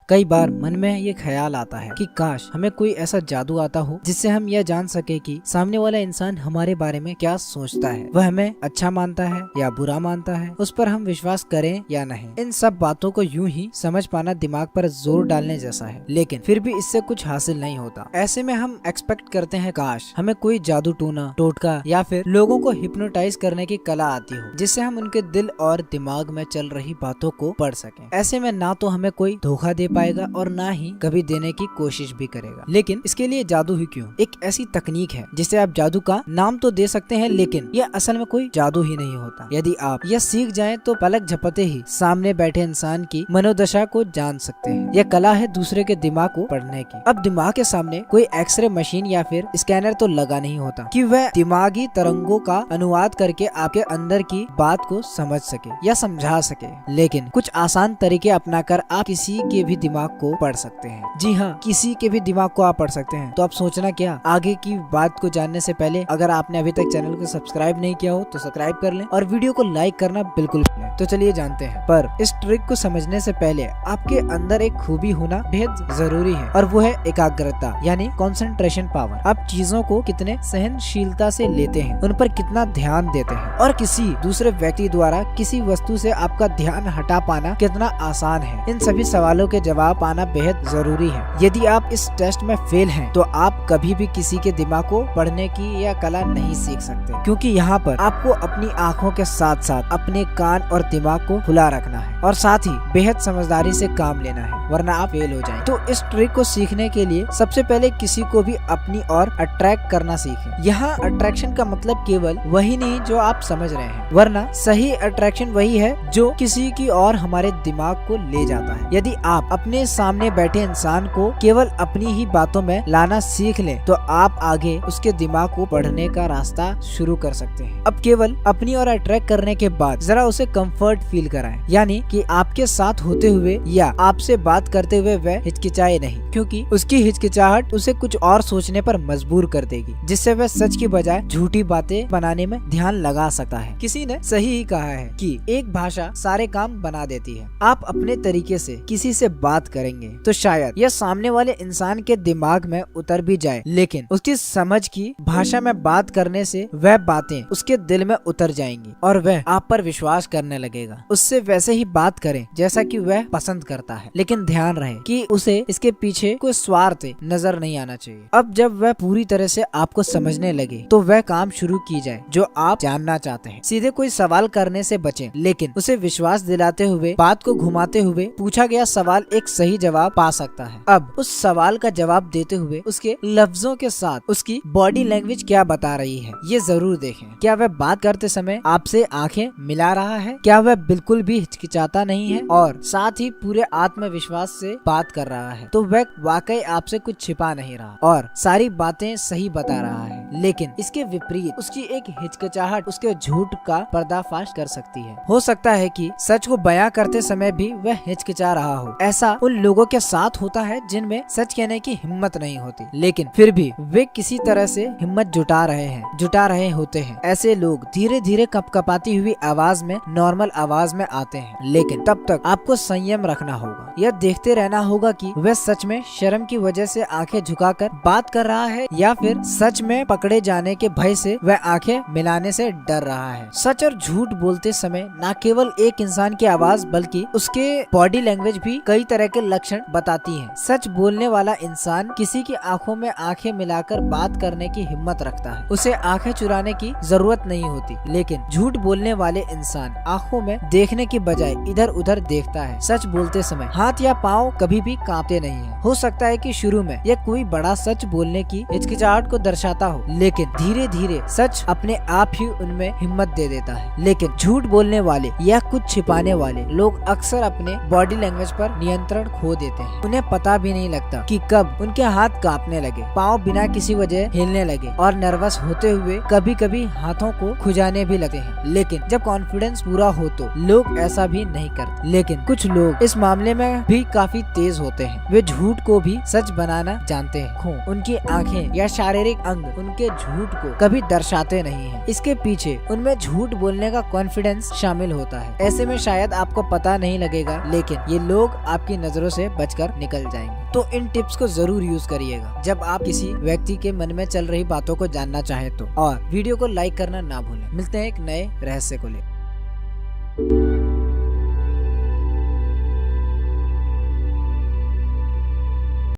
कई बार मन में ये ख्याल आता है कि काश हमें कोई ऐसा जादू आता हो जिससे हम यह जान सके कि सामने वाला इंसान हमारे बारे में क्या सोचता है, वह हमें अच्छा मानता है या बुरा मानता है, उस पर हम विश्वास करें या नहीं। इन सब बातों को यूं ही समझ पाना दिमाग पर जोर डालने जैसा है, लेकिन फिर भी इससे कुछ हासिल नहीं होता। ऐसे में हम एक्सपेक्ट करते हैं काश हमें कोई जादू टोना, टोटका या फिर लोगों को हिप्नोटाइज करने की कला आती हो, जिससे हम उनके दिल और दिमाग में चल रही बातों को पढ़ सकें। ऐसे में ना तो हमें कोई धोखा दे पाएगा और ना ही कभी देने की कोशिश भी करेगा। लेकिन इसके लिए जादू ही क्यों? एक ऐसी तकनीक है जिसे आप जादू का नाम तो दे सकते हैं, लेकिन यह असल में कोई जादू ही नहीं होता। यदि आप यह सीख जाएं तो पलक झपकते ही सामने बैठे इंसान की मनोदशा को जान सकते हैं। यह कला है दूसरे के दिमाग को पढ़ने की। अब दिमाग के सामने कोई एक्सरे मशीन या फिर स्कैनर तो लगा नहीं होता कि वह दिमागी तरंगों का अनुवाद करके आपके अंदर की बात को समझ सके या समझा सके, लेकिन कुछ आसान तरीके अपनाकर आप किसी के भी दिमाग को पढ़ सकते हैं। जी हाँ, किसी के भी दिमाग को आप पढ़ सकते हैं। तो आप सोचना क्या, आगे की बात को जानने से पहले अगर आपने अभी तक चैनल को सब्सक्राइब नहीं किया हो तो सब्सक्राइब कर लें और वीडियो को लाइक करना बिल्कुल भूलें। तो चलिए जानते हैं। पर इस ट्रिक को समझने से पहले आपके अंदर एक खूबी होना बेहद जरूरी है, और वो है एकाग्रता यानी कंसंट्रेशन पावर। आप चीजों को कितने सहनशीलता से लेते हैं, उन पर कितना ध्यान देते हैं, और किसी दूसरे व्यक्ति द्वारा किसी वस्तु से आपका ध्यान हटा पाना कितना आसान है। इन सभी सवालों के जवाब पाना बेहद जरूरी है। यदि आप इस टेस्ट में फेल हैं, तो आप कभी भी किसी के दिमाग को पढ़ने की यह कला नहीं सीख सकते, क्योंकि यहाँ पर आपको अपनी आँखों के साथ साथ अपने कान और दिमाग को खुला रखना है, और साथ ही बेहद समझदारी से काम लेना है, वरना आप फेल हो जाएं। तो इस ट्रिक को सीखने के लिए सबसे पहले किसी को भी अपनी ओर अट्रैक्ट करना सीखें। यहाँ अट्रैक्शन का मतलब केवल वही नहीं जो आप समझ रहे हैं, वरना सही अट्रैक्शन वही है जो किसी की ओर हमारे दिमाग को ले जाता है। यदि आप अपने सामने बैठे इंसान को केवल अपनी ही बातों में लाना सीख लें, तो आप आगे उसके दिमाग को पढ़ने का रास्ता शुरू कर सकते हैं। अब केवल अपनी ओर अट्रैक्ट करने के बाद जरा उसे कंफर्ट फील कराएं, यानी कि आपके साथ होते हुए या आपसे बात करते हुए वह हिचकिचाए नहीं, क्योंकि उसकी हिचकिचाहट उसे कुछ और सोचने पर मजबूर कर देगी, जिससे वह सच की बजाय झूठी बातें बनाने में ध्यान लगा सकता है। किसी ने सही ही कहा है कि एक भाषा सारे काम बना देती है। आप अपने तरीके से किसी से बात करेंगे तो शायद यह सामने वाले इंसान के दिमाग में उतर भी जाए, लेकिन उसकी समझ की भाषा में बात करने से वह बातें उसके दिल में उतर जाएंगी और वह आप पर विश्वास करने लगेगा। उससे वैसे ही बात करें जैसा कि वह पसंद करता है, लेकिन ध्यान रहे कि उसे इसके पीछे कोई स्वार्थ नजर नहीं आना चाहिए। अब जब वह पूरी तरह से आपको समझने लगे तो वह काम शुरू की जाए जो आप जानना चाहते हैं। सीधे कोई सवाल करने से बचें, लेकिन उसे विश्वास दिलाते हुए, बात को घुमाते हुए पूछा गया सवाल एक सही जवाब पा सकता है। अब उस सवाल का जवाब देते हुए उसके लफ्जों के साथ उसकी बॉडी लैंग्वेज क्या बता रही है, ये जरूर देखें। क्या वह बात करते समय आपसे आंखें मिला रहा है? क्या वह बिल्कुल भी हिचकिचाता नहीं है और साथ ही पूरे आत्मविश्वास से बात कर रहा है? तो वह वाकई आपसे कुछ छिपा नहीं रहा और सारी बातें सही बता रहा है। लेकिन इसके विपरीत उसकी एक हिचकिचाहट उसके झूठ का पर्दाफाश कर सकती है। हो सकता है कि सच को बयां करते समय भी वह हिचकिचा रहा हो। ऐसा उन लोगों के साथ होता है जिनमें सच कहने की हिम्मत नहीं होती, लेकिन फिर भी वे किसी तरह से हिम्मत जुटा रहे होते हैं। ऐसे लोग धीरे धीरे कपकपाती हुई आवाज में नॉर्मल आवाज में आते हैं, लेकिन तब तक आपको संयम रखना होगा। यह देखते रहना होगा कि वह सच में शर्म की वजह से आंखें झुकाकर बात कर रहा है या फिर सच में पकड़े जाने के भय से वह आंखें मिलाने से डर रहा है। सच और झूठ बोलते समय न केवल एक इंसान की आवाज बल्कि उसके बॉडी लैंग्वेज भी कई तरह के लक्षण बताती है। सच बोलने वाला इंसान किसी की आंखों में आंखें मिलाकर बात करने की हिम्मत रखता है, उसे आंखें चुराने की जरूरत नहीं होती। लेकिन झूठ बोलने वाले इंसान आंखों में देखने की बजाय इधर उधर देखता है। सच बोलते समय हाथ या पाँव कभी भी कांपते नहीं है। हो सकता है कि शुरू में यह कोई बड़ा सच बोलने की हिचकिचाहट को दर्शाता हो, लेकिन धीरे धीरे सच अपने आप ही उनमें हिम्मत दे देता है। लेकिन झूठ बोलने वाले या कुछ छिपाने वाले लोग अक्सर अपने बॉडी लैंग्वेज पर नियंत्रण खो देते हैं। उन्हें पता भी नहीं लगता कि कब उनके हाथ कांपने लगे, पाँव बिना किसी वजह हिलने लगे और नर्वस होते हुए कभी कभी हाथों को खुजाने भी लगते हैं। लेकिन जब कॉन्फिडेंस पूरा हो तो लोग ऐसा भी नहीं करते। लेकिन कुछ लोग इस मामले में भी काफी तेज होते हैं। वे झूठ को भी सच बनाना जानते हैं। उनकी आंखें या शारीरिक अंग उनके झूठ को कभी दर्शाते नहीं हैं। इसके पीछे उनमें झूठ बोलने का कॉन्फिडेंस शामिल होता है। ऐसे में शायद आपको पता नहीं लगेगा, लेकिन ये लोग आपकी नजरों से बचकर निकल जाएंगे। तो इन टिप्स को जरूर यूज करिएगा जब आप किसी व्यक्ति के मन में चल रही बातों को जानना चाहें तो। और वीडियो को लाइक करना ना भूलें। मिलते हैं एक नए रहस्य को लेकर।